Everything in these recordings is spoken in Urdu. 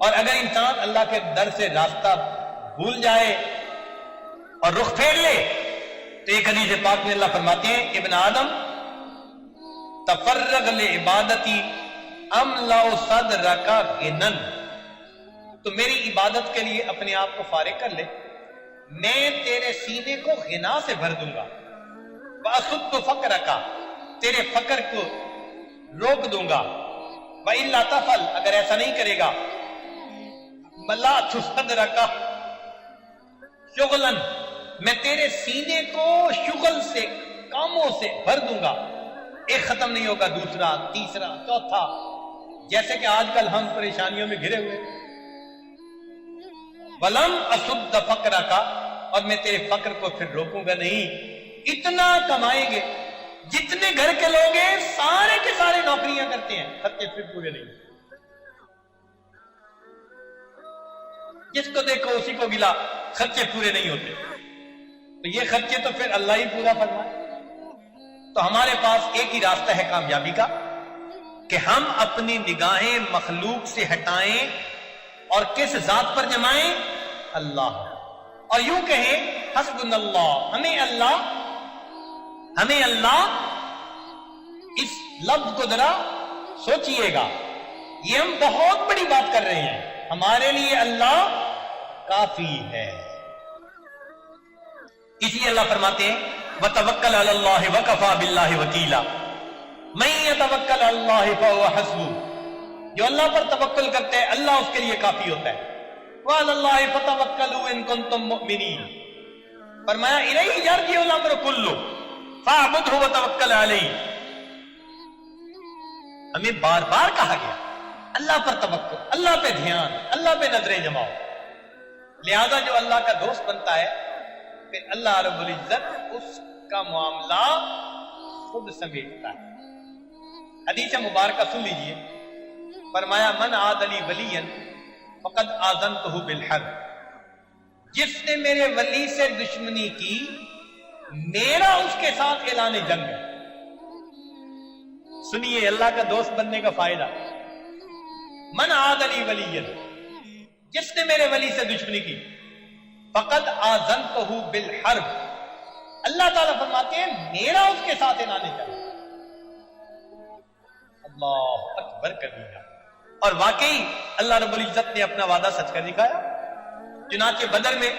اور اگر انسان اللہ کے در سے راستہ بھول جائے اور رخ پھیر لے تو ایک حدیث پاک میں اللہ فرماتے ہیں ابن آدم تفرغ لعبادتی املا صدرک غنن، تو میری عبادت کے لیے اپنے آپ کو فارغ کر لے، میں تیرے سینے کو غنا سے بھر دوں گا، واسد فقرک، تیرے فقر کو روک دوں گا، وَإِلَّا تَفْعَلْ، اگر ایسا نہیں کرے گا، مَلَأْتُ صَدْرَكَ شُغْلًا، میں تیرے سینے کو شغل سے، کاموں سے بھر دوں گا، ایک ختم نہیں ہوگا، دوسرا، تیسرا، چوتھا، جیسے کہ آج کل ہم پریشانیوں میں گھرے ہوئے، وَلَمْ أَسُدَّ فَقْرَكَ، اور میں تیرے فقر کو پھر روکوں گا نہیں، اتنا کمائیں گے، جتنے گھر کے لوگ ہیں سارے کے سارے نوکریاں کرتے ہیں، خرچے پھر پورے نہیں، جس کو دیکھو اسی کو گلا، خرچے پورے نہیں ہوتے، تو یہ خرچے تو پھر اللہ ہی پورا فرمائے۔ تو ہمارے پاس ایک ہی راستہ ہے کامیابی کا کہ ہم اپنی نگاہیں مخلوق سے ہٹائیں اور کس ذات پر جمائیں؟ اللہ، اور یوں کہیں حسبنا اللہ، ہمیں اللہ، اس لفظ کو ذرا سوچئے گا، یہ ہم بہت بڑی بات کر رہے ہیں، ہمارے لیے اللہ کافی ہے۔ اس لیے اللہ فرماتے ہیں وَتَوَكَّلْ عَلَى اللَّهِ وَكَفَى بِاللَّهِ وَكِيلًا، مَن يَتَوَكَّلْ عَلَى اللَّهِ فَهُوَ حَسْبُهُ، جو اللہ پر توکل کرتا ہے اللہ اس کے لیے کافی ہوتا ہے، وَعَلَى اللَّهِ فَتَوَكَّلُوا إِن كُنتُم مُؤْمِنِينَ، فرمایا إِلَيْهِ يَرْجِعُ الْأَمْرُ كُلُّهُ فَاعْبُدْهُ وَتَوَكَّلْ عَلَيْهِ، ہمیں بار بار کہا گیا اللہ پر توکل، اللہ پہ دھیان، اللہ پہ نظریں جماؤ، لہذا جو اللہ کا دوست بنتا ہے پھر اللہ رب العزت اس کا معاملہ خود سمیٹتا ہے۔ حدیث مبارکہ سن لیجئے، فرمایا من عاد لی ولیا فقد آذنتہ بالحرب، جس نے میرے ولی سے دشمنی کی میرا اس کے ساتھ اعلان جنگ ہے۔ سنیے اللہ کا دوست بننے کا فائدہ، من عاد لی ولیا، جس نے میرے ولی سے دشمنی کی، فقد آذنتہ بالحرب، اللہ تعالیٰ فرماتے ہیں میرا اس کے ساتھ اعلان جنگ۔ اللہ اکبر کبیرہ، اور واقعی اللہ رب العزت نے اپنا وعدہ سچ کر دکھایا۔ چنانچہ بدر میں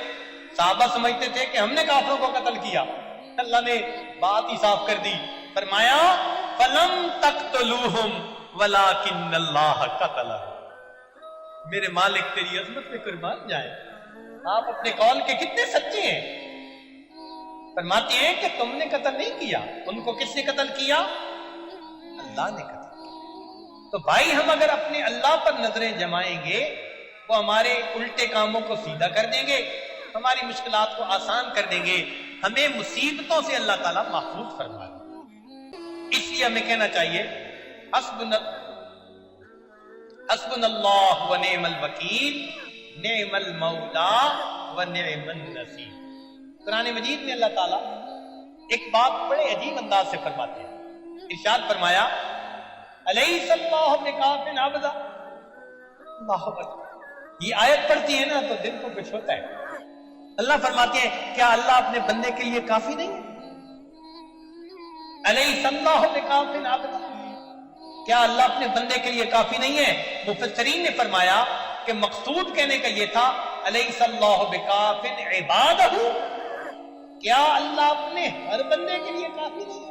صحابہ سمجھتے تھے کہ ہم نے کافروں کو قتل کیا، اللہ نے بات ہی صاف کر دی، فرمایا فَلَمْ تَقْتُلُوهُمْ وَلَكِنَّ اللَّهَ قَتَلَهُمْ، میرے مالک تیری عظمت میں قربان جائیں، آپ اپنے قول کے کتنے سچے ہیں۔ فرماتے ہیں کہ تم نے قتل نہیں کیا، ان کو کس نے قتل کیا؟ اللہ نے قتل کیا۔ تو بھائی ہم اگر اپنے اللہ پر نظریں جمائیں گے وہ ہمارے الٹے کاموں کو سیدھا کر دیں گے، ہماری مشکلات کو آسان کر دیں گے، ہمیں مصیبتوں سے اللہ تعالیٰ محفوظ فرما دیں۔ اس لیے ہمیں کہنا چاہیے حسبنا اللہ و نعم الوکیل نعم المولا و نعم النصیر۔ قرآن مجید میں اللہ تعالیٰ ایک بات بڑے عجیب انداز سے فرماتے ہیں، ارشاد فرمایا الیس اللہ بکاف عبدہ، اللہ اکبر، یہ آیت پڑھتی ہے نا تو دل کو کچھ ہوتا ہے۔ اللہ فرماتے ہیں کیا اللہ اپنے بندے کے لیے کافی نہیں ہے؟ الیس اللہ بکاف عبدہ، کیا اللہ اپنے بندے کے لیے کافی نہیں ہے؟ مفسرین نے فرمایا کہ مقصود کہنے کا یہ تھا الیس اللہ بکاف عبادہ، کیا اللہ اپنے ہر بندے کے لیے کافی نہیں ہے؟